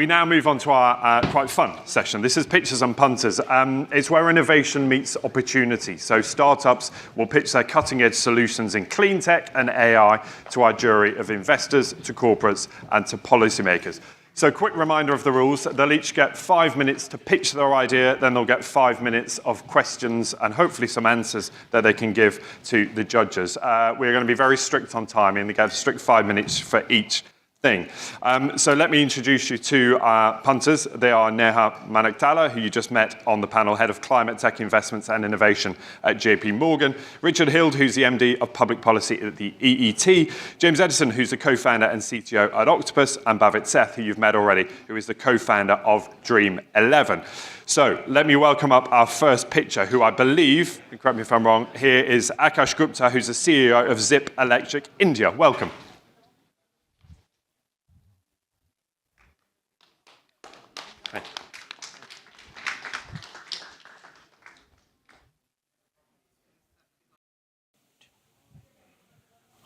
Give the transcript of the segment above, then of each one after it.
we now move on to our quite fun session. This is Pitchers and Punters. It's where innovation meets opportunity. So startups will pitch their cutting-edge solutions in clean tech and AI to our jury of investors, to corporates, and to policymakers. So quick reminder of the rules. They'll each get 5 minutes to pitch their idea, then they'll get 5 minutes of questions and hopefully some answers that they can give to the judges. We're going to be very strict on timing. They get a strict 5 minutes for each thing. So let me introduce you to our punters. They are Neha Manaktala, who you just met on the panel, Head of Climate Tech Investments and Innovation at JP Morgan. Richard Hild, who's the MD of Public Policy at the EET. James Edison, who's the co-founder and CTO at Octopus. And Bhavit, Sheth, who you've met already, who is the co-founder of Dream 11. So let me welcome up our first pitcher, who I believe, and correct me if I'm wrong, here is Akash Gupta, who's the CEO of Zypp Electric India. Welcome.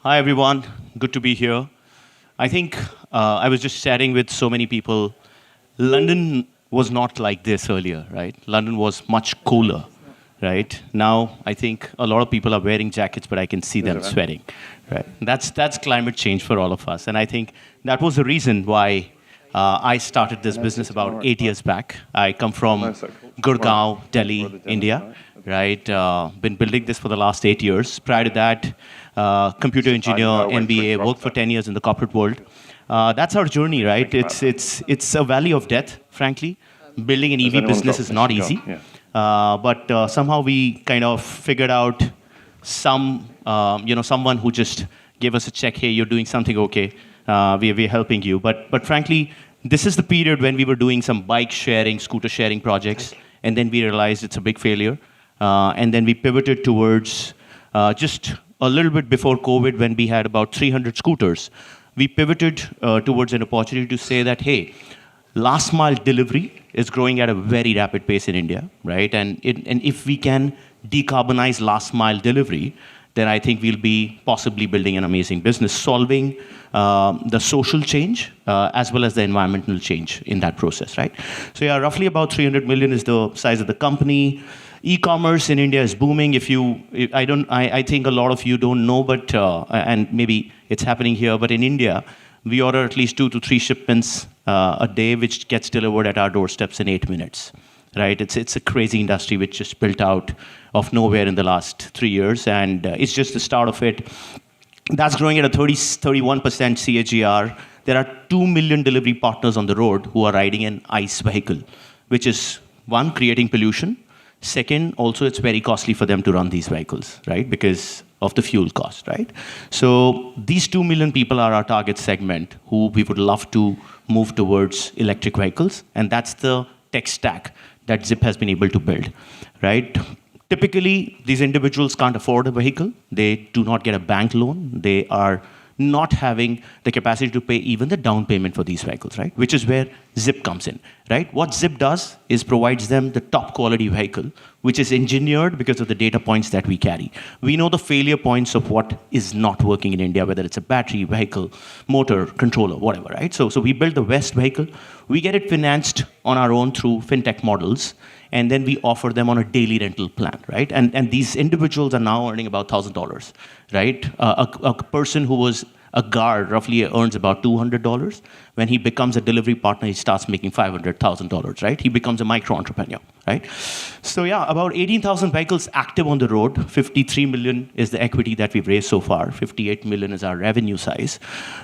Hi, everyone. Good to be here. I think I was just chatting with so many people. London was not like this earlier, right? London was much cooler, right? Now, I think a lot of people are wearing jackets, but I can see them sweating, right? That's climate change for all of us. And I think that was the reason why I started this business about 8 years back. I come from Gurgaon, Delhi, India, right? Been building this for the last 8 years. Prior to that, computer engineer, MBA, worked for 10 years in the corporate world. That's our journey, right? It's a valley of death, frankly. Building an EV business is not easy. But somehow we kind of figured out someone who just gave us a check, hey, you're doing something okay. We're helping you. But frankly, this is the period when we were doing some bike sharing, scooter sharing projects, and then we realized it's a big failure. And then we pivoted towards just a little bit before COVID, when we had about 300 scooters. We pivoted towards an opportunity to say that, hey, last mile delivery is growing at a very rapid pace in India, right? And if we can decarbonize last mile delivery, then I think we'll be possibly building an amazing business, solving the social change as well as the environmental change in that process, right? So yeah, roughly about 300 million is the size of the company. E-commerce in India is booming. I think a lot of you don't know, but and maybe it's happening here, but in India, we order at least 2 to 3 shipments a day, which gets delivered at our doorsteps in 8 minutes, right? It's a crazy industry which just built out of nowhere in the last 3 years, and it's just the start of it. That's growing at a 31% CAGR. There are 2 million delivery partners on the road who are riding an ICE vehicle, which is, one, creating pollution. Second, also it's very costly for them to run these vehicles, right? Because of the fuel cost, right? So these 2 million people are our target segment who we would love to move towards electric vehicles. And that's the tech stack that Zypp has been able to build, right? Typically, these individuals can't afford a vehicle. They do not get a bank loan. They are not having the capacity to pay even the down payment for these vehicles, right? Which is where Zypp comes in, right? What Zypp does is provides them the top quality vehicle, which is engineered because of the data points that we carry. We know the failure points of what is not working in India, whether it's a battery, vehicle, motor, controller, whatever, right? So we build the best vehicle. We get it financed on our own through fintech models, and then we offer them on a daily rental plan, right? And these individuals are now earning about $1,000, right? A person who was a guard roughly earns about $200. When he becomes a delivery partner, he starts making $500,000, right? He becomes a micro-entrepreneur, right? So yeah, about 18,000 vehicles active on the road. 53 million is the equity that we've raised so far. 58 million is our revenue size.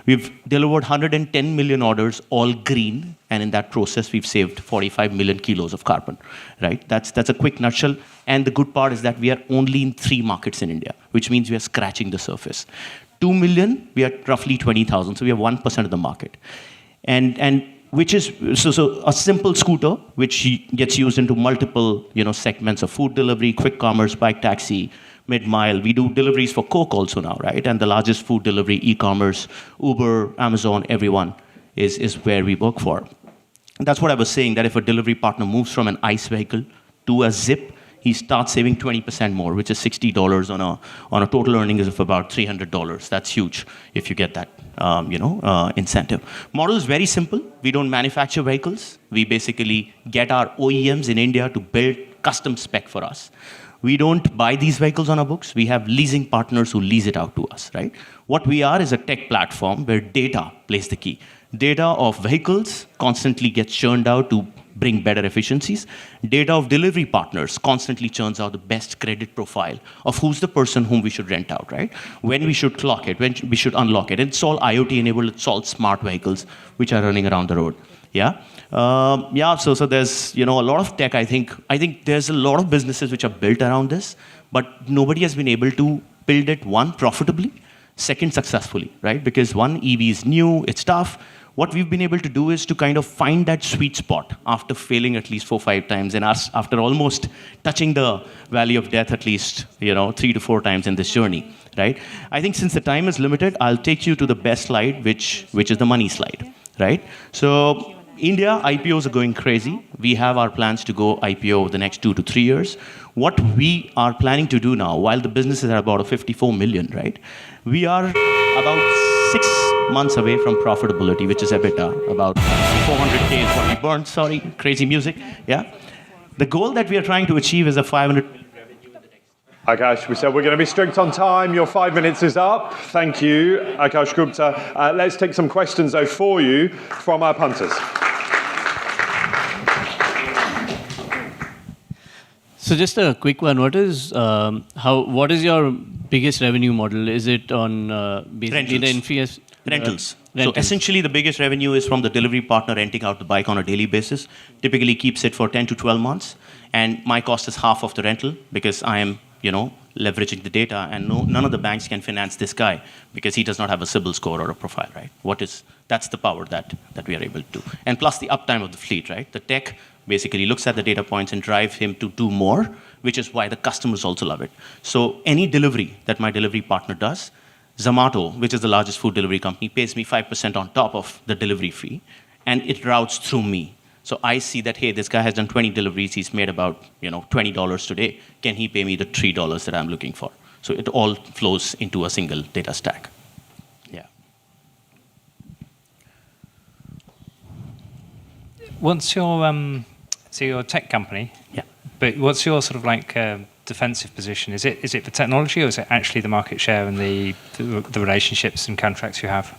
We've delivered 110 million orders, all green. And in that process, we've saved 45 million kilos of carbon, right? That's a quick nutshell. And the good part is that we are only in 3 markets in India, which means we are scratching the surface. 2 million, we are roughly 20,000, so we have 1% of the market. And which is, so a simple scooter, which gets used into multiple segments of food delivery, quick commerce, bike taxi, mid-mile. We do deliveries for Coke also now, right? And the largest food delivery, e-commerce, Uber, Amazon, everyone is where we work for. And that's what I was saying, that if a delivery partner moves from an ICE vehicle to a Zypp, he starts saving 20% more, which is $60 on a total earnings of about $300. That's huge if you get that. incentive. Model is very simple. We don't manufacture vehicles. We basically get our OEMs in India to build custom spec for us. We don't buy these vehicles on our books. We have leasing partners who lease it out to us, right? What we are is a tech platform where data plays the key. Data of vehicles constantly gets churned out to bring better efficiencies. Data of delivery partners constantly churns out the best credit profile of who's the person whom we should rent out, right? When we should clock it, when we should unlock it. And it's all IoT enabled, it's all smart vehicles which are running around the road. Yeah. So there's a lot of tech. I think there's a lot of businesses which are built around this, but nobody has been able to build it, one, profitably, second, successfully, right? Because one, EV is new, it's tough. What we've been able to do is to kind of find that sweet spot after failing at least 4 or 5 times, and us after almost touching the valley of death at least 3 to 4 times in this journey, right? I think since the time is limited, I'll take you to the best slide, which is the money slide, right? So India IPOs are going crazy. We have our plans to go IPO over the next 2 to 3 years. What we are planning to do now, while the business is at about a 54 million, right? We are about 6 months away from profitability, which is EBITDA. About 400K is what we burned. Sorry, crazy music. Yeah. The goal that we are trying to achieve is a 500. Akash, we said we're going to be strict on time. Your 5 minutes is up. Thank you, Akash Gupta. Let's take some questions, though, for you from our punters. So just a quick one. What is your biggest revenue model? Is it on basically the NFS? Rentals. So essentially, the biggest revenue is from the delivery partner renting out the bike on a daily basis. Typically keeps it for 10 to 12 months. And my cost is half of the rental because I am, leveraging the data. And none of the banks can finance this guy because he does not have a CIBIL score or a profile, right? That's the power that we are able to do. And plus the uptime of the fleet, right? The tech basically looks at the data points and drives him to do more, which is why the customers also love it. So any delivery that my delivery partner does, Zomato, which is the largest food delivery company, pays me 5% on top of the delivery fee, and it routes through me. So I see that, hey, this guy has done 20 deliveries, he's made about $20 today. Can he pay me the $3 that I'm looking for? So it all flows into a single data stack. Yeah. What's your so you're a tech company? Yeah. But what's your sort of defensive position? Is it the technology, or is it actually the market share and the relationships and contracts you have?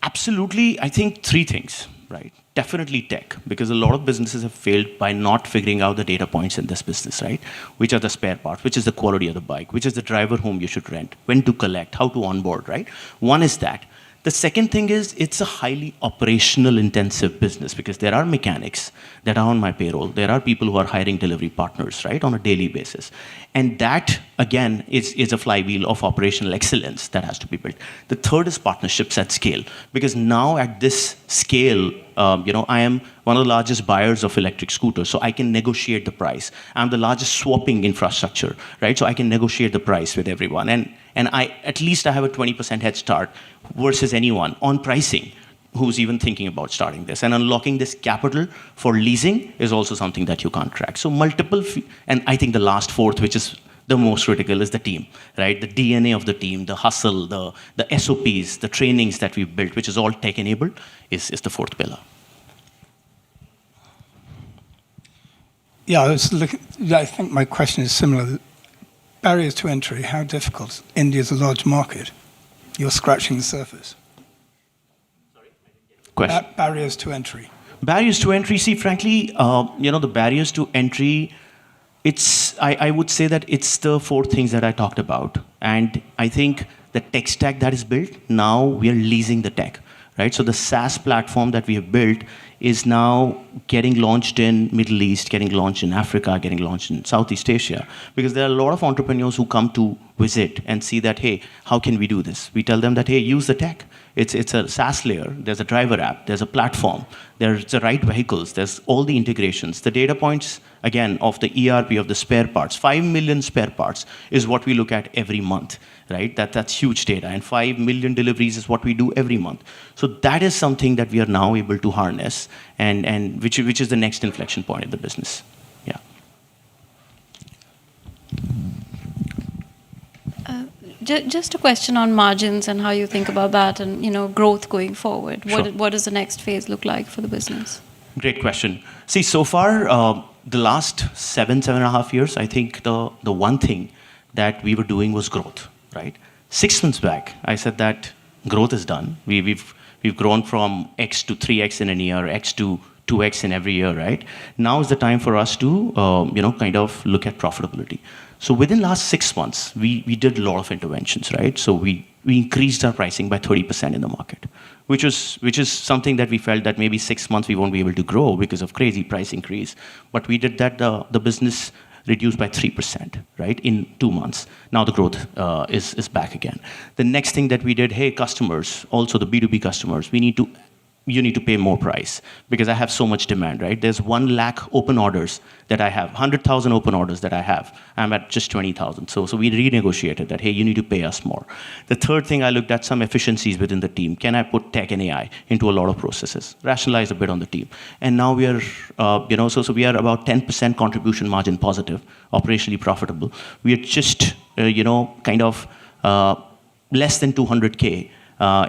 Absolutely, I think 3 things, right? Definitely tech, because a lot of businesses have failed by not figuring out the data points in this business, right? Which are the spare parts, which is the quality of the bike, which is the driver whom you should rent, when to collect, how to onboard, right? One is that. The second thing is it's a highly operational intensive business because there are mechanics that are on my payroll. There are people who are hiring delivery partners, right, on a daily basis. And that, again, is a flywheel of operational excellence that has to be built. The third is partnerships at scale, because now at this scale, I am one of the largest buyers of electric scooters, so I can negotiate the price. I'm the largest swapping infrastructure, right? So I can negotiate the price with everyone. And at least I have a 20% head start versus anyone on pricing who's even thinking about starting this. And unlocking this capital for leasing is also something that you can't track. So multiple, and I think the last fourth, which is the most critical, is the team, right? The DNA of the team, the hustle, the SOPs, the trainings that we've built, which is all tech-enabled, is the fourth pillar. Yeah, I think my question is similar. Barriers to entry, how difficult? India is a large market. You're scratching the surface. Question. Barriers to entry. Barriers to entry, see, frankly, the barriers to entry, I would say that it's the 4 things that I talked about. And I think the tech stack that is built, now we are leasing the tech, right? So the SaaS platform that we have built is now getting launched in Middle East, getting launched in Africa, getting launched in Southeast Asia, because there are a lot of entrepreneurs who come to visit and see that, hey, how can we do this? We tell them that, hey, use the tech. It's a SaaS layer. There's a driver app. There's a platform. There's the right vehicles. There's all the integrations. The data points, again, of the ERP, of the spare parts. 5 million spare parts is what we look at every month, right? That's huge data. And 5 million deliveries is what we do every month. So that is something that we are now able to harness, and which is the next inflection point in the business. Yeah. Just a question on margins and how you think about that and, growth going forward. Sure. What does the next phase look like for the business? Great question. See, so far, the last 7.5 years, I think the one thing that we were doing was growth, right? 6 months back, I said that growth is done. We've grown from X to 3X in a year, X to 2X in every year, right? Now is the time for us to, kind of look at profitability. So within last 6 months, we did a lot of interventions, right? So we increased our pricing by 30% in the market, which is something that we felt that maybe 6 months we won't be able to grow because of crazy price increase. But we did that, the business reduced by 3%, right, in 2 months. Now the growth is back again. The next thing that we did, hey, customers, also the B2B customers, you need to pay more price because I have so much demand, right? There's 1 lakh open orders that I have, 100,000 open orders that I have. I'm at just 20,000. So we renegotiated that, hey, you need to pay us more. The third thing, I looked at some efficiencies within the team. Can I put tech and AI into a lot of processes? Rationalize a bit on the team. And now we are, so we are about 10% contribution margin positive, operationally profitable. We are just, kind of less than 200K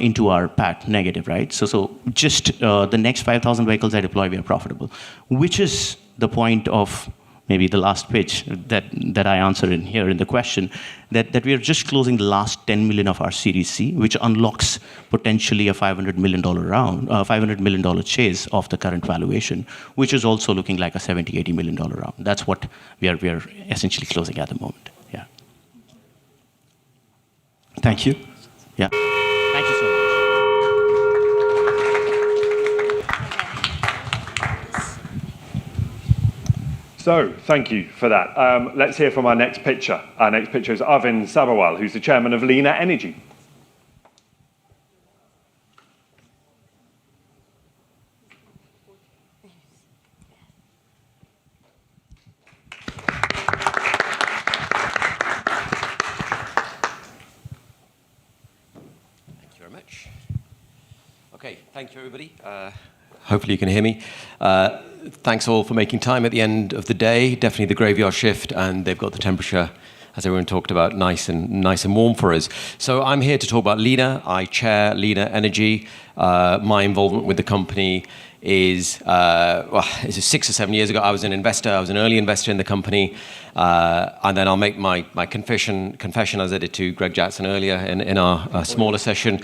into our PAT negative, right? So just the next 5,000 vehicles I deploy, we are profitable, which is the point of maybe the last pitch that I answered in here in the question, that we are just closing the last 10 million of our Series C, which unlocks potentially a $500 million round, $500 million chase of the current valuation, which is also looking like a $70, $80 million round. That's what we are essentially closing at the moment. Yeah. Thank you. Yeah. Thank you so much. So, thank you for that. Let's hear from our next pitcher. Our next pitcher is Arvind Sabharwal, who's the chairman of Lina Energy. Okay, thank you, everybody. Hopefully you can hear me. Thanks all for making time at the end of the day. Definitely the graveyard shift, and they've got the temperature, as everyone talked about, nice and warm for us. So I'm here to talk about Lina. I chair Lina Energy. My involvement with the company is 6 or 7 years ago. I was an investor. I was an early investor in the company. And then I'll make my confession as I did to Greg Jackson earlier in our smaller session.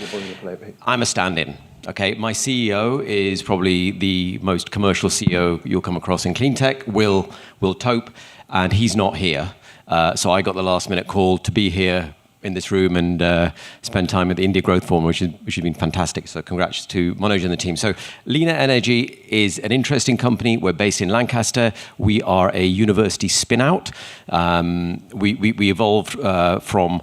I'm a stand-in. Okay, my CEO is probably the most commercial CEO you'll come across in cleantech, Will Tope, and he's not here. So I got the last-minute call to be here in this room and spend time at the India Growth Forum, which has been fantastic. So congrats to Manoj and the team. So Lina Energy is an interesting company. We're based in Lancaster. We are a university spin-out. We evolved from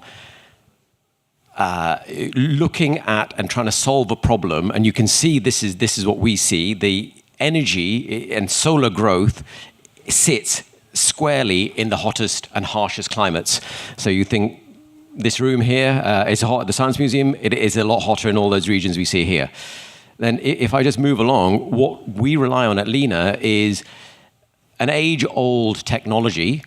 looking at and trying to solve a problem, and you can see this is what we see. The energy and solar growth sits squarely in the hottest and harshest climates. So you think this room here is hot at the Science Museum. It is a lot hotter in all those regions we see here. Then if I just move along, what we rely on at Lina is an age-old technology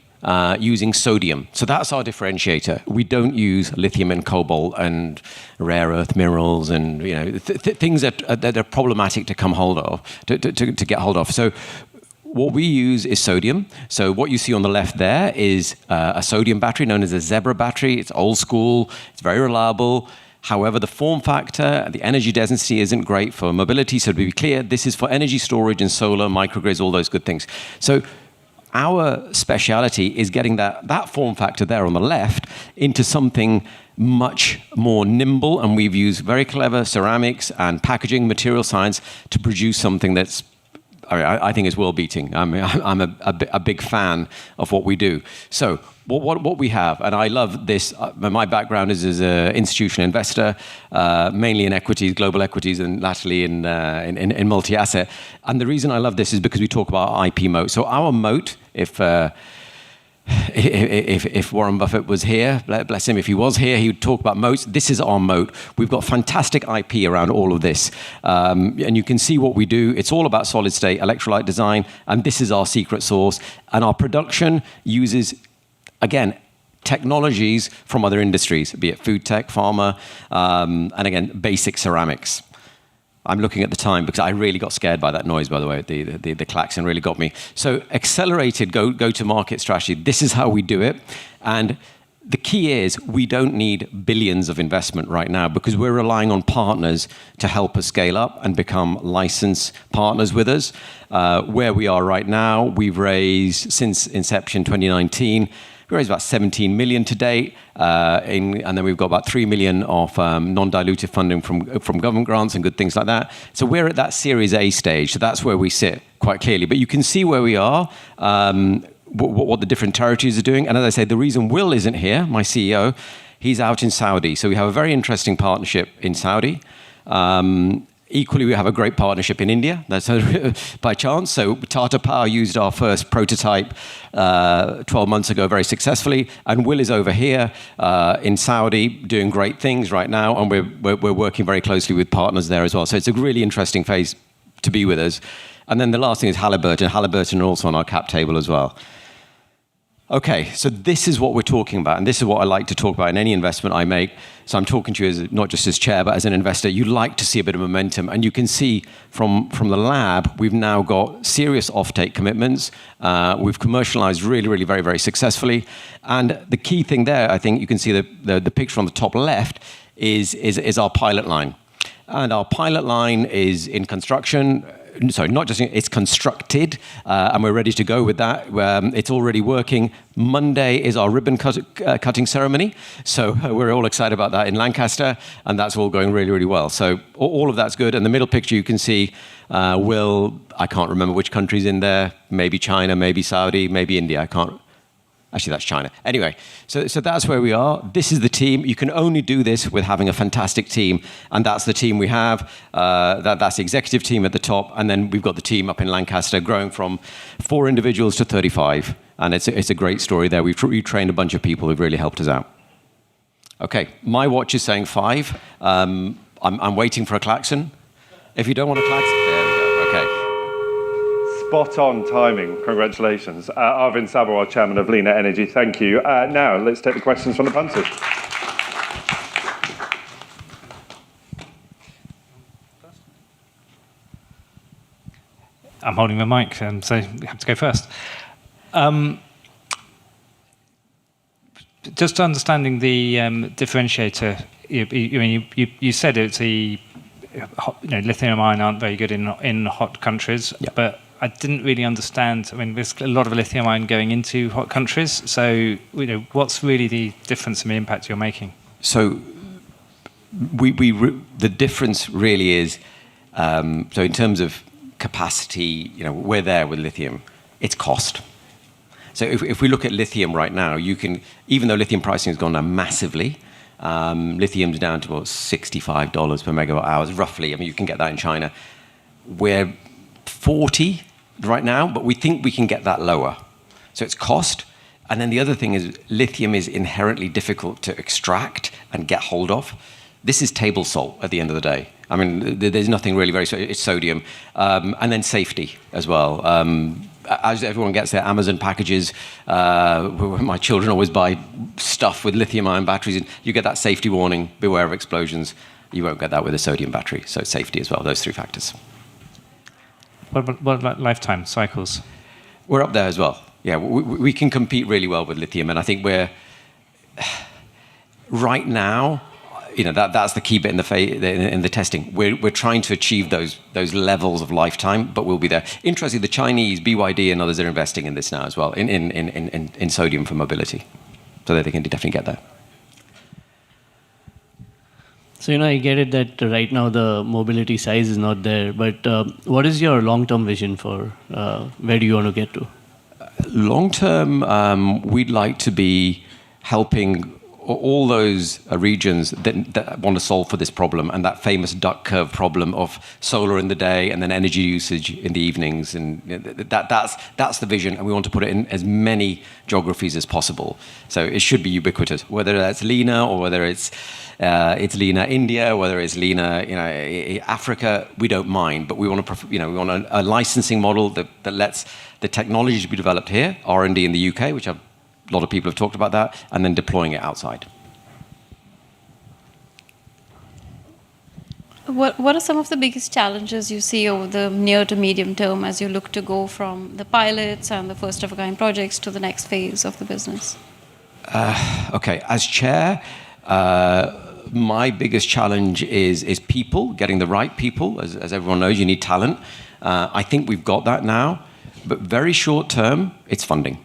using sodium. So that's our differentiator. We don't use lithium and cobalt and rare earth minerals and things that are problematic to come hold of, to get hold of. So what we use is sodium. So what you see on the left there is a sodium battery known as a Zebra battery. It's old school. It's very reliable. However, the form factor, the energy density isn't great for mobility. So to be clear, this is for energy storage and solar, microgrids, all those good things. So our speciality is getting that form factor there on the left into something much more nimble. And we've used very clever ceramics and packaging material science to produce something that's, I think, is world-beating. I'm a big fan of what we do. So what we have, and I love this. My background is as an institutional investor, mainly in equities, global equities, and latterly in multi-asset. And the reason I love this is because we talk about IP moat. So our moat, if Warren Buffett was here, bless him, if he was here, he would talk about moats. This is our moat. We've got fantastic IP around all of this. And you can see what we do. It's all about solid state electrolyte design. And this is our secret sauce. And our production uses, again, technologies from other industries, be it food tech, pharma, and again, basic ceramics. I'm looking at the time because I really got scared by that noise, by the way. The klaxon really got me. So accelerated go-to-market strategy, this is how we do it. And the key is we don't need billions of investment right now because we're relying on partners to help us scale up and become licensed partners with us. Where we are right now, we've raised, since inception 2019, we raised about 17 million to date, and then we've got about 3 million of non-dilutive funding from government grants and good things like that. So we're at that Series A stage, so that's where we sit quite clearly. But you can see where we are, what the different territories are doing. And as I say, the reason Will isn't here, my CEO, he's out in Saudi. So we have a very interesting partnership in Saudi. Equally, we have a great partnership in India. That's by chance. So Tata Power used our first prototype 12 months ago very successfully. And Will is over here in Saudi doing great things right now. And we're working very closely with partners there as well. So it's a really interesting phase to be with us. And then the last thing is Halliburton. Halliburton are also on our cap table as well. Okay, so this is what we're talking about, and this is what I like to talk about in any investment I make. So I'm talking to you as not just as chair, but as an investor. You like to see a bit of momentum, and you can see from the lab, we've now got serious offtake commitments. We've commercialized really, very, very successfully. And the key thing there, I think you can see the picture on the top left is our pilot line. And our pilot line is in construction. Sorry, not just it's constructed, and we're ready to go with that. It's already working. Monday is our ribbon cutting ceremony, so we're all excited about that in Lancaster, and that's all going really, really well. So all of that's good. And the middle picture you can see, I can't remember which country's in there. Maybe China, maybe Saudi, maybe India. I can't. Actually, that's China. Anyway, so that's where we are. This is the team. You can only do this with having a fantastic team, and that's the team we have. That's the executive team at the top, and then we've got the team up in Lancaster growing from 4 individuals to 35, and it's a great story there. We've trained a bunch of people who've really helped us out. Okay, my watch is saying 5. I'm waiting for a klaxon. If you don't want a klaxon, there we go. Okay. Spot on timing. Congratulations. Arvind Sabharwal, Chairman of Lina Energy, thank you. Now, let's take the questions from the punters. I'm holding the mic, so you have to go first. Just understanding the differentiator, you said it's lithium-ion aren't very good in hot countries, yeah. But I didn't really understand. I mean, there's a lot of lithium-ion going into hot countries. So, what's really the difference in the impact you're making? So, the difference really is, so in terms of capacity, we're there with lithium. It's cost. So, if we look at lithium right now, even though lithium pricing has gone down massively, lithium's down to about $65 per megawatt hours, roughly. I mean, you can get that in China. We're 40 right now, but we think we can get that lower. So it's cost. And then the other thing is lithium is inherently difficult to extract and get hold of. This is table salt at the end of the day. I mean, there's nothing really it's sodium. And then safety as well. As everyone gets their Amazon packages, my children always buy stuff with lithium-ion batteries. And you get that safety warning, beware of explosions. You won't get that with a sodium battery. So safety as well, those 3 factors. What about lifetime cycles? We're up there as well. Yeah, we can compete really well with lithium, and I think we're right now. That's the key bit in the testing. We're trying to achieve those levels of lifetime, but we'll be there. Interestingly, the Chinese, BYD, and others are investing in this now as well in sodium for mobility, so that they can definitely get there. So, I get it that right now the mobility size is not there, but what is your long-term vision for where do you want to get to? Long-term, we'd like to be helping all those regions that want to solve for this problem, and that famous duck curve problem of solar in the day and then energy usage in the evenings, and that's the vision, and we want to put it in as many geographies as possible. So it should be ubiquitous, whether that's Lina or whether it's Lina India, whether it's Lina Africa, we don't mind, but we want a licensing model that lets the technology be developed here, R&D in the UK, which I've A lot of people have talked about that, and then deploying it outside. What are some of the biggest challenges you see over the near to medium term as you look to go from the pilots and the first of a kind projects to the next phase of the business? Okay, as chair, my biggest challenge is people, getting the right people. As everyone knows, you need talent. I think we've got that now, but very short term, it's funding.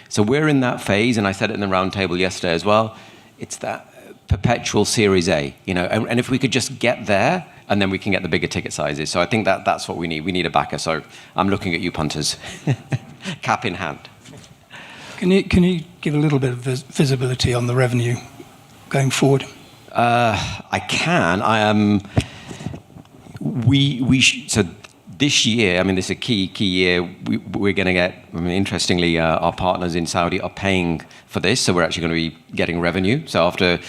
So we're in that phase, and I said it in the round table yesterday as well. It's that perpetual Series A, and if we could just get there, and then we can get the bigger ticket sizes. So I think that's what we need. We need a backer. So I'm looking at you, punters, cap in hand. Can you give a little bit of visibility on the revenue going forward? I can. So this year, this is a key year. We're going to get. Interestingly, our partners in Saudi are paying for this, so we're actually going to be getting revenue. So after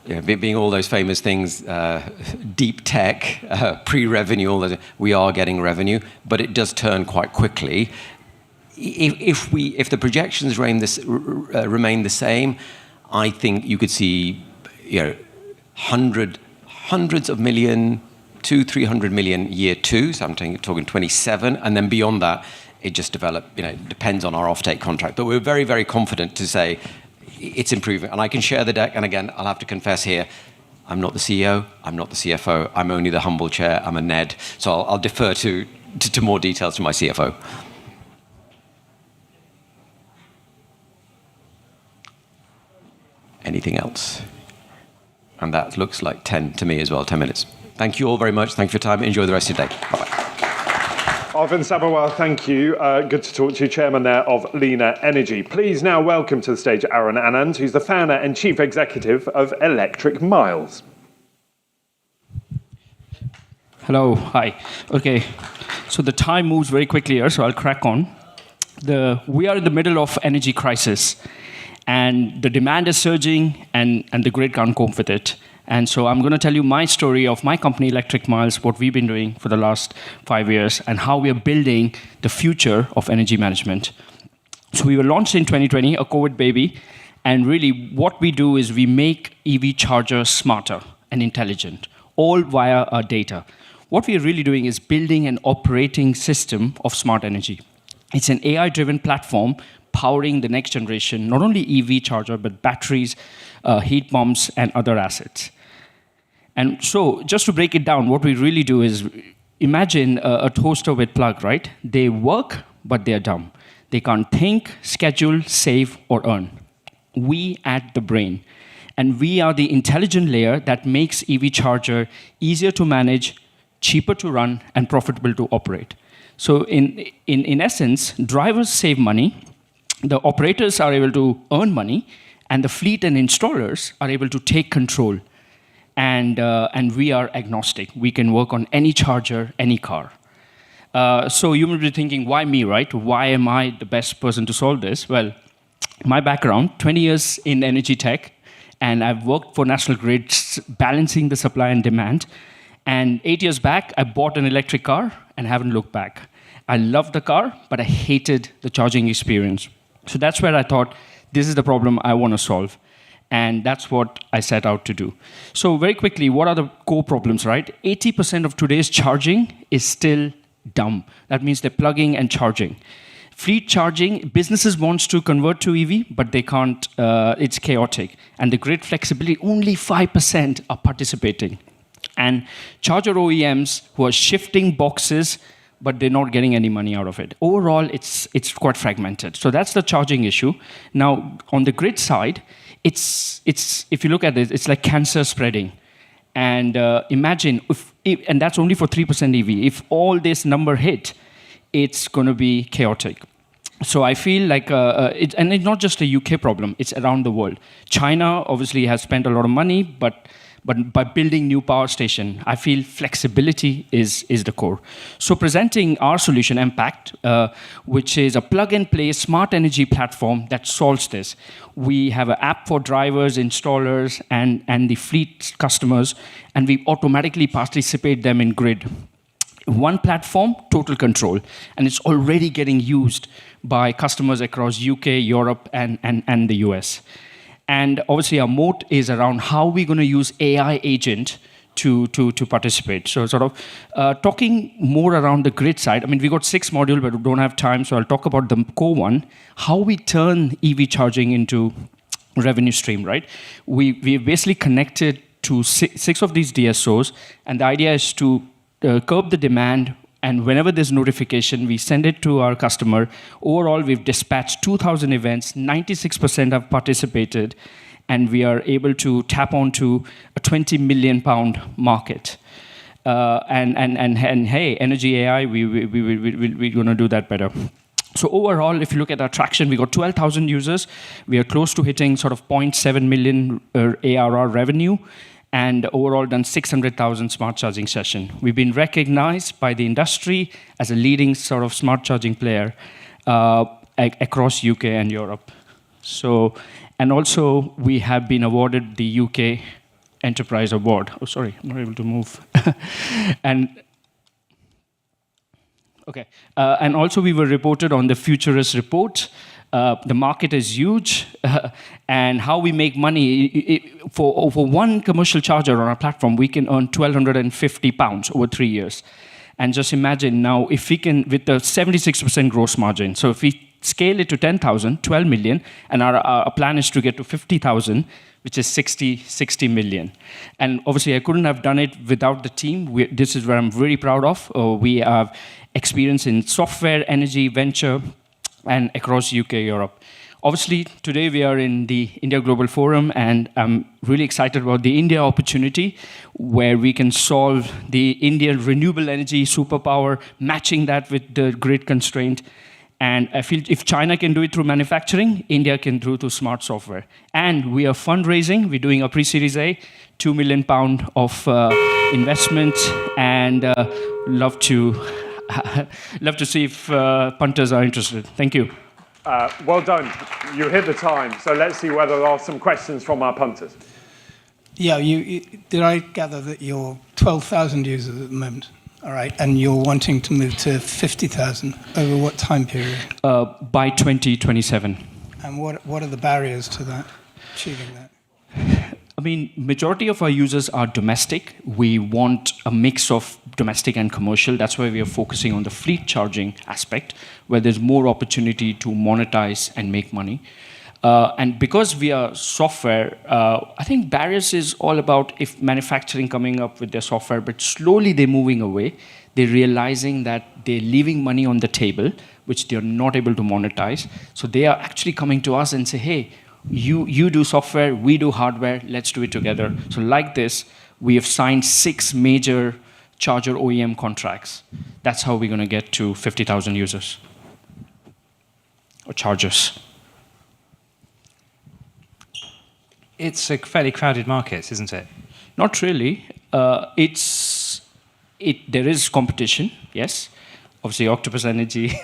being all those famous things, deep tech, pre-revenue, all those, we are getting revenue, but it does turn quite quickly. If the projections remain the same, I think you could see hundreds of million, 200-300 million year two. So I'm talking 27, and then beyond that, it just depends on our offtake contract. But we're very, very confident to say it's improving. And I can share the deck. And again, I'll have to confess here, I'm not the CEO, I'm not the CFO, I'm only the humble chair, I'm a Ned. So I'll defer to more details to my CFO. Anything else? And that looks like 10 to me as well, 10 minutes. Thank you all very much. Thank you for your time. Enjoy the rest of your day. Bye-bye. Arvind, Sabharwal, thank you. Good to talk to you, Chairman there of Lina Energy. Please now welcome to the stage Arun Anand, who's the founder and chief executive of Electric Miles. Hello, hi. Okay, so the time moves very quickly here, so I'll crack on. We are in the middle of energy crisis, and the demand is surging, and the grid can't cope with it. And so I'm going to tell you my story of my company, Electric Miles, what we've been doing for the last 5 years, and how we are building the future of energy management. So we were launched in 2020, a COVID baby, and really what we do is we make EV chargers smarter and intelligent, all via our data. What we are really doing is building an operating system of smart energy. It's an AI-driven platform powering the next generation, not only EV charger, but batteries, heat pumps, and other assets. And so, just to break it down, what we really do is imagine a toaster with plug, right? They work, but they're dumb. They can't think, schedule, save, or earn. We add the brain. And we are the intelligent layer that makes EV charger easier to manage, cheaper to run, and profitable to operate. So in essence, drivers save money, the operators are able to earn money, and the fleet and installers are able to take control. And we are agnostic. We can work on any charger, any car. So you may be thinking, why me, right? Why am I the best person to solve this? Well, my background, 20 years in energy tech, and I've worked for National Grid balancing the supply and demand. And 8 years back, I bought an electric car and haven't looked back. I loved the car, but I hated the charging experience. So that's where I thought, this is the problem I want to solve. And that's what I set out to do. So very quickly, what are the core problems, right? 80% of today's charging is still dumb. That means they're plugging and charging. Fleet charging, businesses want to convert to EV, but they can't, it's chaotic. And the grid flexibility, only 5% are participating. And charger OEMs who are shifting boxes, but they're not getting any money out of it. Overall, it's quite fragmented. So that's the charging issue. Now, on the grid side, it's if you look at it, it's like cancer spreading. And imagine, and that's only for 3% EV. If all this number hit, it's going to be chaotic. So I feel like, and it's not just a UK problem, it's around the world. China obviously has spent a lot of money, but by building new power station, I feel flexibility is the core. So presenting our solution, Impact, which is a plug-and-play smart energy platform that solves this. We have an app for drivers, installers, and the fleet customers, and we automatically participate them in grid. one platform, total control. And it's already getting used by customers across UK, Europe, and the US. And obviously our moat is around how we're going to use AI agent to participate. So sort of talking more around the grid side, I mean, we got 6 modules, but we don't have time, so I'll talk about the core one, how we turn EV charging into revenue stream, right? We basically connected to 6 of these DSOs, and the idea is to curb the demand, and whenever there's notification, we send it to our customer. Overall, we've dispatched 2,000 events, 96% have participated, and we are able to tap onto a 20 million pound market. And hey, Energy AI, we're going to do that better. So overall, if you look at our traction, we got 12,000 users. We are close to hitting sort of 0.7 million ARR revenue, and overall done 600,000 smart charging session. We've been recognized by the industry as a leading sort of smart charging player across UK and Europe. So, and also we have been awarded the UK Enterprise Award. Oh, sorry, I'm not able to move. And also we were reported on the Futurist report. The market is huge, and how we make money, for one commercial charger on our platform, we can earn £1,250 over 3 years. And just imagine now, if we can, with the 76% gross margin, so if we scale it to 10,000, 12 million, and our plan is to get to 50,000, which is 60 million. And obviously, I couldn't have done it without the team. This is where I'm very proud of. We have experience in software, energy, venture, and across UK, Europe. Obviously, today we are in the India Global Forum, and I'm really excited about the India opportunity, where we can solve the Indian renewable energy superpower, matching that with the grid constraint. And I feel if China can do it through manufacturing, India can do it through smart software. And we are fundraising. We're doing a pre-series A, £2 million of investment, and love to see if punters are interested. Thank you. Well done. You hit the time. So let's see whether there are some questions from our punters. Yeah, did I gather that you're 12,000 users at the moment? All right, and you're wanting to move to 50,000 over what time period? By 2027. And what are the barriers to that, achieving that? I mean, majority of our users are domestic. We want a mix of domestic and commercial. That's why we are focusing on the fleet charging aspect, where there's more opportunity to monetize and make money. And because we are software, I think barriers is all about if manufacturing coming up with their software, but slowly they're moving away. They're realizing that they're leaving money on the table, which they're not able to monetize. So they are actually coming to us and say, hey, you do software, we do hardware, let's do it together. So like this, we have signed 6 major charger OEM contracts. That's how we're going to get to 50,000 users or chargers. It's a fairly crowded market, isn't it? Not really. There is competition, yes. Obviously, Octopus Energy.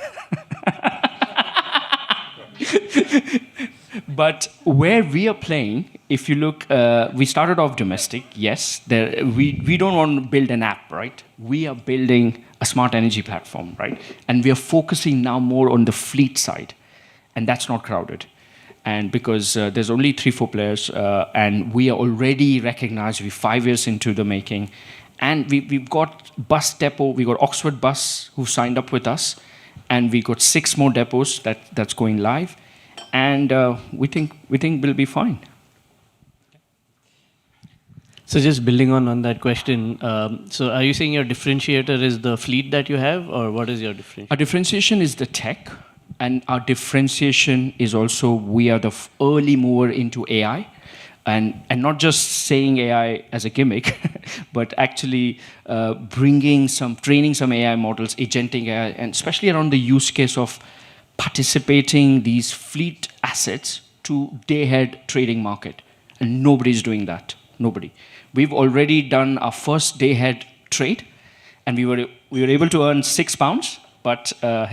But where we are playing, if you look, we started off domestic, yes. We don't want to build an app, right? We are building a smart energy platform, right? And we are focusing now more on the fleet side, and that's not crowded. And because there's only 3-4 players, and we are already recognized, we're 5 years into the making, and we've got bus depot, we got Oxford Bus who signed up with us, and we got 6 more depots that's going live, and we think we'll be fine. So just building on that question, so are you saying your differentiator is the fleet that you have, or what is your differentiator? Our differentiation is the tech. And our differentiation is also we are the early mover into AI, and not just saying AI as a gimmick, but actually training some AI models, agentic AI, and especially around the use case of participating these fleet assets to day-ahead trading market. And nobody's doing that. Nobody. We've already done our first day-ahead trade, and we were able to earn £6. But I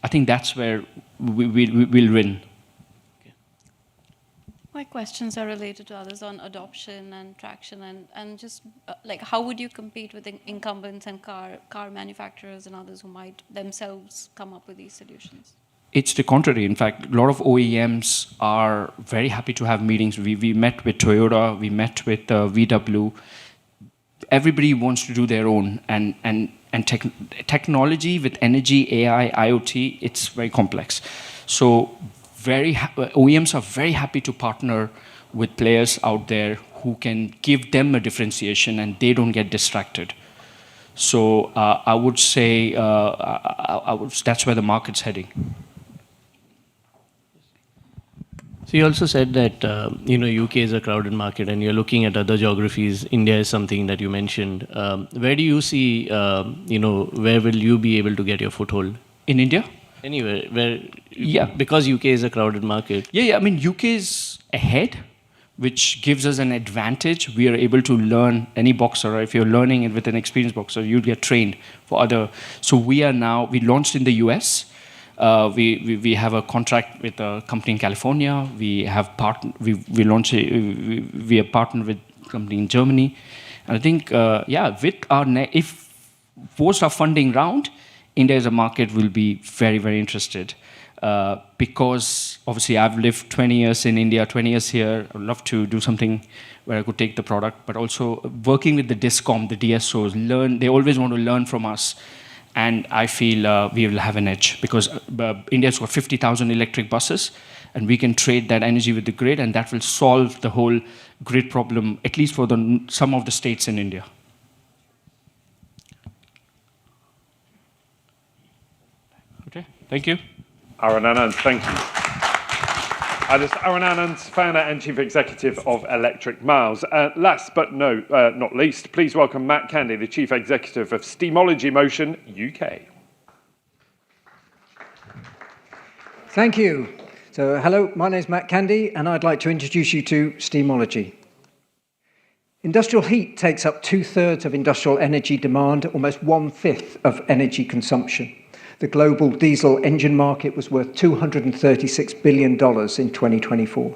think that's where we'll win. My questions are related to others on adoption and traction and just like how would you compete with incumbents and car manufacturers and others who might themselves come up with these solutions? It's the contrary. In fact, a lot of OEMs are very happy to have meetings. We met with Toyota, we met with VW. Everybody wants to do their own. And technology with energy, AI, IoT, it's very complex. So OEMs are very happy to partner with players out there who can give them a differentiation and they don't get distracted. So I would say that's where the market's heading. So you also said that UK is a crowded market, and you're looking at other geographies. India is something that you mentioned. Where do you see, where will you be able to get your foothold? In India? Anywhere where, yeah, because UK is a crowded market. Yeah. I mean, UK is ahead, which gives us an advantage. We are able to learn any boxer. If you're learning it with an experienced boxer, you'll get trained for other. So we launched in the US. We have a contract with a company in California. We have we are partnered with a company in Germany. And I think, with if post our funding round, India as a market will be very, very interested. Because obviously I've lived 20 years in India, 20 years here. I would love to do something where I could take the product, but also working with the DISCOM, the DSOs, they always want to learn from us. And I feel we will have an edge because India's got 50,000 electric buses, and we can trade that energy with the grid, and that will solve the whole grid problem, at least for some of the states in India. Okay, thank you. Arun Anand, thank you. This is Arun Anand, founder and chief executive of Electric Miles. Last but not least, please welcome Matt Candy, the chief executive of Steamology Motion UK. Thank you. So, hello, my name is Matt Candy, and I'd like to introduce you to Steamology. Industrial heat takes up 2/3 of industrial energy demand, almost 1/5 of energy consumption. The global diesel engine market was worth $236 billion in 2024.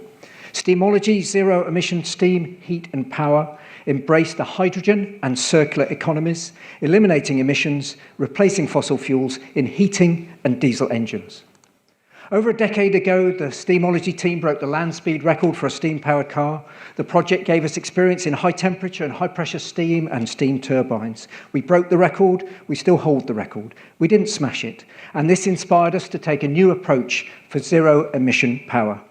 Steamology, zero-emission steam, heat and power, embraced the hydrogen and circular economies, eliminating emissions, replacing fossil fuels in heating and diesel engines. Over a decade ago, the Steamology team broke the land speed record for a steam-powered car. The project gave us experience in high temperature and high-pressure steam and steam turbines. We broke the record. We still hold the record. We didn't smash it. And this inspired us to take a new approach for zero-emission power.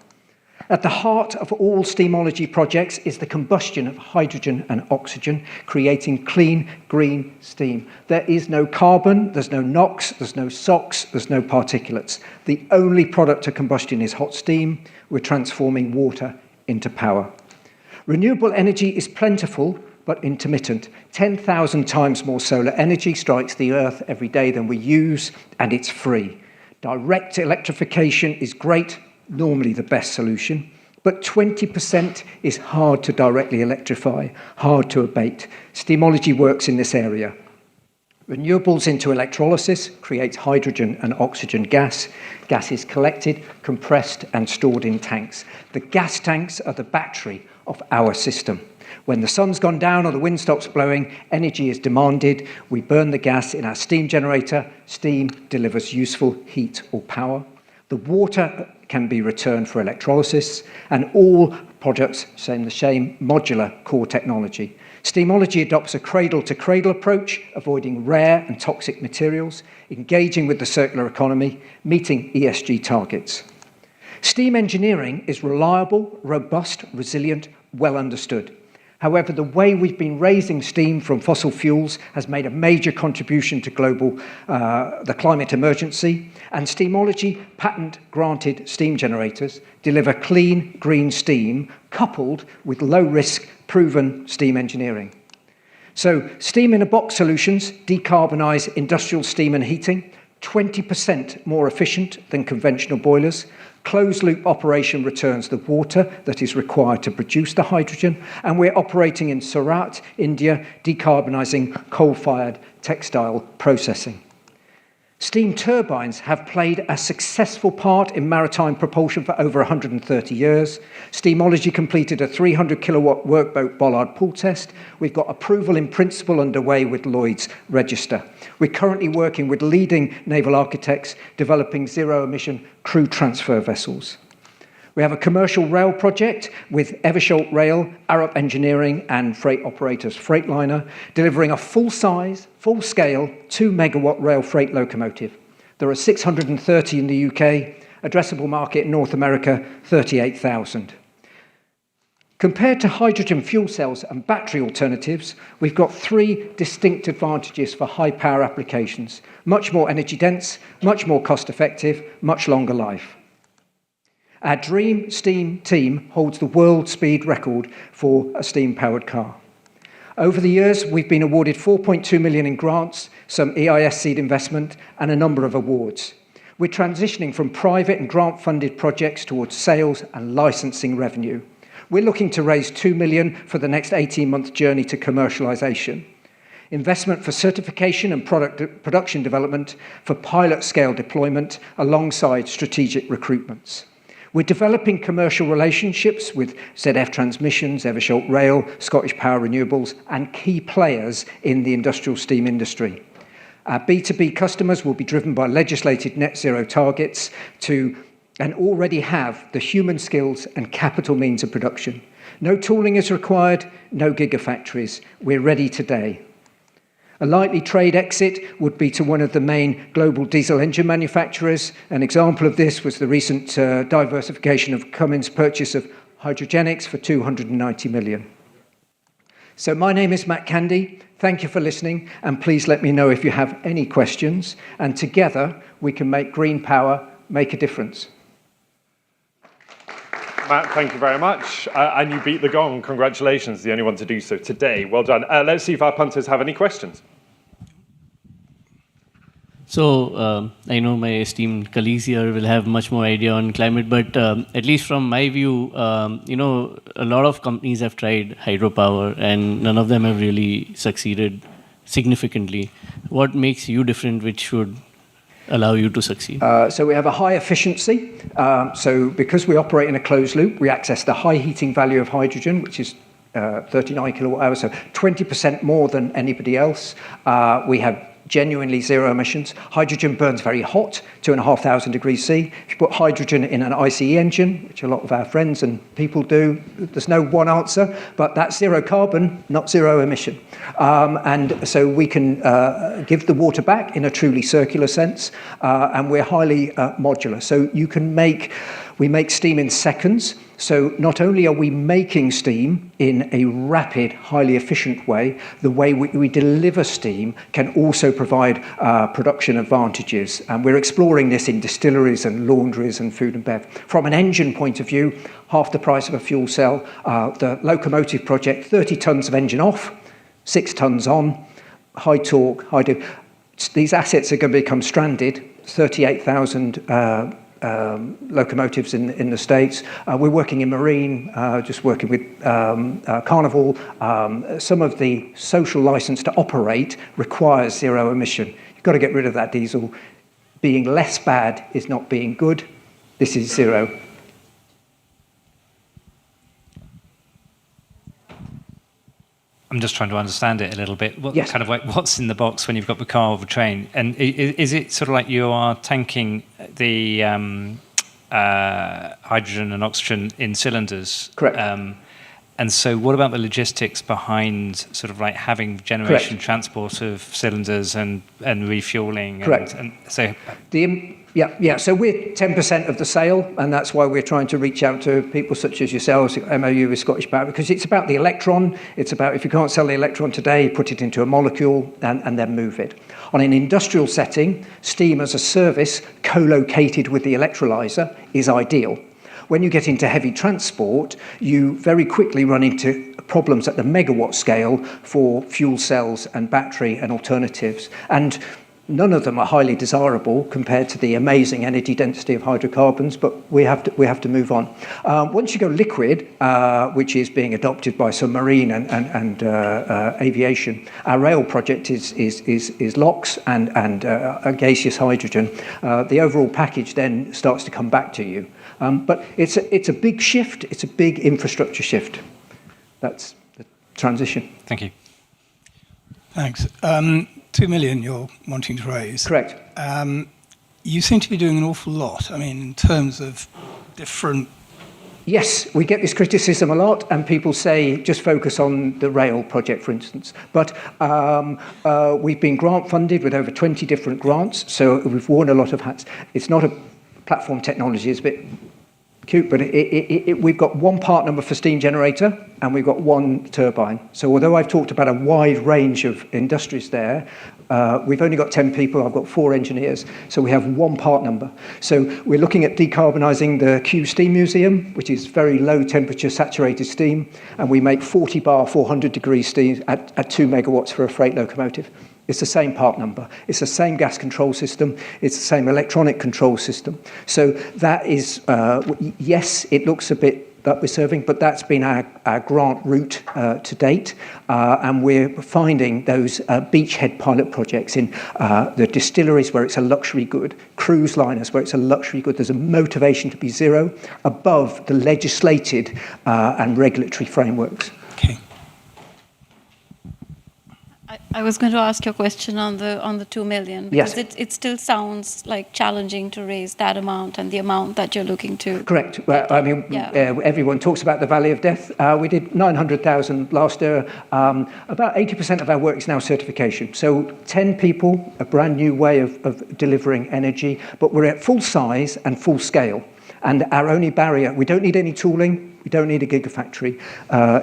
At the heart of all Steamology projects is the combustion of hydrogen and oxygen, creating clean, green steam. There is no carbon, there's no NOx, there's no SOx, there's no particulates. The only product of combustion is hot steam. We're transforming water into power. Renewable energy is plentiful, but intermittent. 10,000 times more solar energy strikes the Earth every day than we use, and it's free. Direct electrification is great, normally the best solution, but 20% is hard to directly electrify, hard to abate. Steamology works in this area. Renewables into electrolysis creates hydrogen and oxygen gas. Gas is collected, compressed, and stored in tanks. The gas tanks are the battery of our system. When the sun's gone down or the wind stops blowing, energy is demanded. We burn the gas in our steam generator. Steam delivers useful heat or power. The water can be returned for electrolysis, and all products same the same modular core technology. Steamology adopts a cradle-to-cradle approach, avoiding rare and toxic materials, engaging with the circular economy, meeting ESG targets. Steam engineering is reliable, robust, resilient, well understood. However, the way we've been raising steam from fossil fuels has made a major contribution to the climate emergency, and Steamology patent-granted steam generators deliver clean, green steam coupled with low-risk, proven steam engineering. So, steam-in-a-box solutions decarbonize industrial steam and heating, 20% more efficient than conventional boilers. Closed-loop operation returns the water that is required to produce the hydrogen, and we're operating in Surat, India, decarbonising coal-fired textile processing. Steam turbines have played a successful part in maritime propulsion for over 130 years. Steamology completed a 300 kilowatt workboat bollard pool test. We've got approval in principle underway with Lloyd's Register. We're currently working with leading naval architects developing zero-emission crew transfer vessels. We have a commercial rail project with Eversholt Rail, Arup Engineering and freight operators Freightliner, delivering a full-size, full-scale 2-megawatt rail freight locomotive. There are 630 in the UK, addressable market in North America, 38,000. Compared to hydrogen fuel cells and battery alternatives, we've got 3 distinct advantages for high-power applications. Much more energy dense, much more cost-effective, much longer life. Our Dream Steam team holds the world speed record for a steam-powered car. Over the years, we've been awarded 4.2 million in grants, some EIS seed investment, and a number of awards. We're transitioning from private and grant-funded projects towards sales and licensing revenue. We're looking to raise 2 million for the next 18-month journey to commercialization. Investment for certification and production development for pilot-scale deployment alongside strategic recruitments. We're developing commercial relationships with ZF Transmissions, Eversholt Rail, Scottish Power Renewables, and key players in the industrial steam industry. Our B2B customers will be driven by legislated net zero targets and already have the human skills and capital means of production. No tooling is required, no gigafactories. We're ready today. A likely trade exit would be to one of the main global diesel engine manufacturers. An example of this was the recent diversification of Cummins' purchase of Hydrogenics for 290 million. So my name is Matt Candy. Thank you for listening, and please let me know if you have any questions. And together, we can make green power make a difference. Matt, thank you very much. And you beat the gong. Congratulations, the only one to do so today. Well done. Let's see if our punters have any questions. So I know my esteemed colleagues here will have much more idea on climate, but at least from my view, a lot of companies have tried hydropower and none of them have really succeeded significantly. What makes you different, which should allow you to succeed? So we have a high efficiency. So because we operate in a closed loop, we access the high heating value of hydrogen, which is 39 kilowatt hours, so 20% more than anybody else. We have genuinely zero emissions. Hydrogen burns very hot, 2,500 degrees C. If you put hydrogen in an ICE engine, which a lot of our friends and people do, there's no one answer, but that's zero carbon, not zero emission. And so we can give the water back in a truly circular sense, and we're highly modular. So we make steam in seconds. So not only are we making steam in a rapid, highly efficient way, the way we deliver steam can also provide production advantages. And we're exploring this in distilleries and laundries and food and bev. From an engine point of view, half the price of a fuel cell. The locomotive project, 30 tons of engine off, 6 tons on, high torque, These assets are going to become stranded, 38,000 locomotives in the States. We're working in marine, just working with Carnival. Some of the social license to operate requires zero emission. You've got to get rid of that diesel. Being less bad is not being good. This is zero. I'm just trying to understand it a little bit. Yes. Kind of like what's in the box when you've got the car or the train? And is it sort of like you are tanking the hydrogen and oxygen in cylinders? Correct. And so what about the logistics behind sort of like having generation transport of cylinders and refueling? Correct. And so Yeah. So we're 10% of the sale, and that's why we're trying to reach out to people such as yourselves, MOU with Scottish Power, because it's about the electron. It's about if you can't sell the electron today, put it into a molecule and then move it. On an industrial setting, steam as a service co-located with the electrolyzer is ideal. When you get into heavy transport, you very quickly run into problems at the megawatt scale for fuel cells and battery and alternatives. And None of them are highly desirable compared to the amazing energy density of hydrocarbons, but we have to move on. Once you go liquid, which is being adopted by some marine and aviation, our rail project is LOX and gaseous hydrogen. The overall package then starts to come back to you. But it's a big shift. It's a big infrastructure shift. That's the transition. Thank you. Thanks. 2 million you're wanting to raise. Correct. You seem to be doing an awful lot. I mean, in terms of different... Yes, we get this criticism a lot, and people say just focus on the rail project, for instance. But we've been grant funded with over 20 different grants, so we've worn a lot of hats. It's not a platform technology, it's a bit cute, but we've got one part number for steam generator, and we've got one turbine. So although I've talked about a wide range of industries there, we've only got 10 people, I've got 4 engineers, so we have one part number. So we're looking at decarbonising the Kew Steam Museum, which is very low temperature saturated steam, and we make 40 bar 400 degree steam at 2 megawatts for a freight locomotive. It's the same part number. It's the same gas control system. It's the same electronic control system. So that is, yes, it looks a bit that we're serving, but that's been our grant route to date. And we're finding those beachhead pilot projects in the distilleries where it's a luxury good, cruise liners where it's a luxury good. There's a motivation to be zero above the legislated and regulatory frameworks. Okay. I was going to ask you a question on the 2 million, because Yes. it still sounds like challenging to raise that amount and the amount that you're looking to. Correct. Well, I mean, everyone talks about the Valley of Death. We did 900,000 last year. About 80% of our work is now certification. So 10 people, a brand new way of delivering energy, but we're at full size and full scale. And our only barrier, we don't need any tooling. We don't need a gigafactory.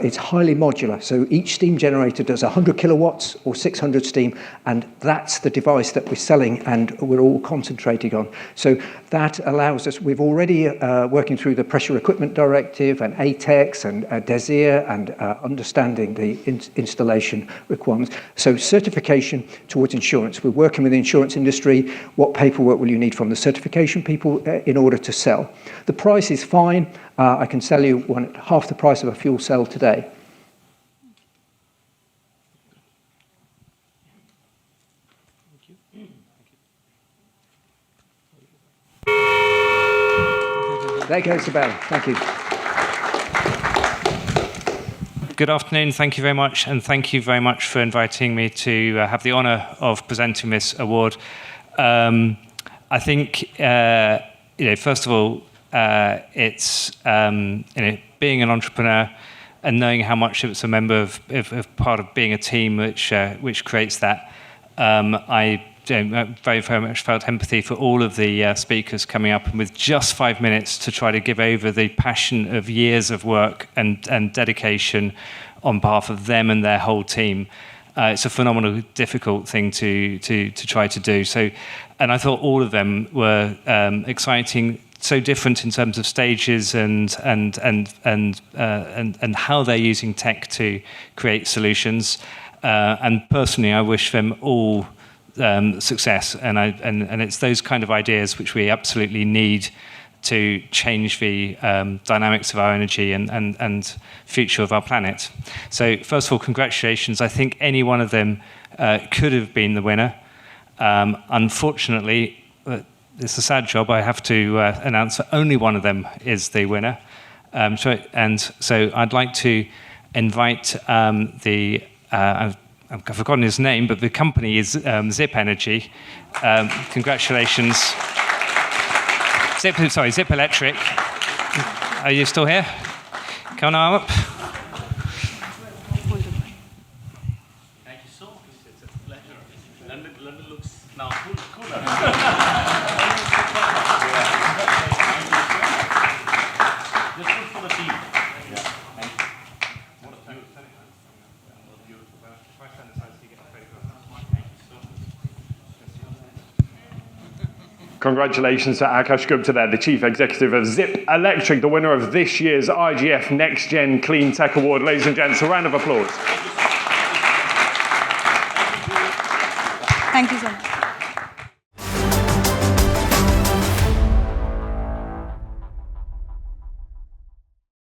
It's highly modular. So each steam generator does 100 kilowatts or 600 steam, and that's the device that we're selling and we're all concentrating on. So that allows us, we've already working through the Pressure Equipment Directive and ATEX and DESIR and understanding the installation requirements. So certification towards insurance. We're working with the insurance industry. What paperwork will you need from the certification people in order to sell? The price is fine. I can sell you one at half the price of a fuel cell today. There goes the bell. Thank you. Good afternoon. Thank you very much, and thank you very much for inviting me to have the honour of presenting this award. I think, first of all, it's being an entrepreneur and knowing how much it's a member of part of being a team which creates that. I very, very much felt empathy for all of the speakers coming up, and with just 5 minutes to try to give over the passion of years of work and dedication on behalf of them and their whole team. It's a phenomenal, difficult thing to try to do. So, and I thought all of them were exciting, so different in terms of stages and how they're using tech to create solutions. And personally, I wish them all success. And it's those kind of ideas which we absolutely need to change the dynamics of our energy and future of our planet. So first of all, congratulations. I think any one of them could have been the winner. Unfortunately, it's a sad job. I have to announce that only one of them is the winner. So I'd like to invite I've forgotten his name, but the company is Zypp Energy. Congratulations. Zypp Electric. Are you still here? Come on up. Thank you so much. It's a pleasure. London looks now cooler. Just good for the team. Yeah. Thank you. Congratulations to Akash Gupta there, the Chief Executive of Zypp Electric, the winner of this year's IGF NXTGen Clean Tech Award. Ladies and gents, a round of applause. Thank you so much.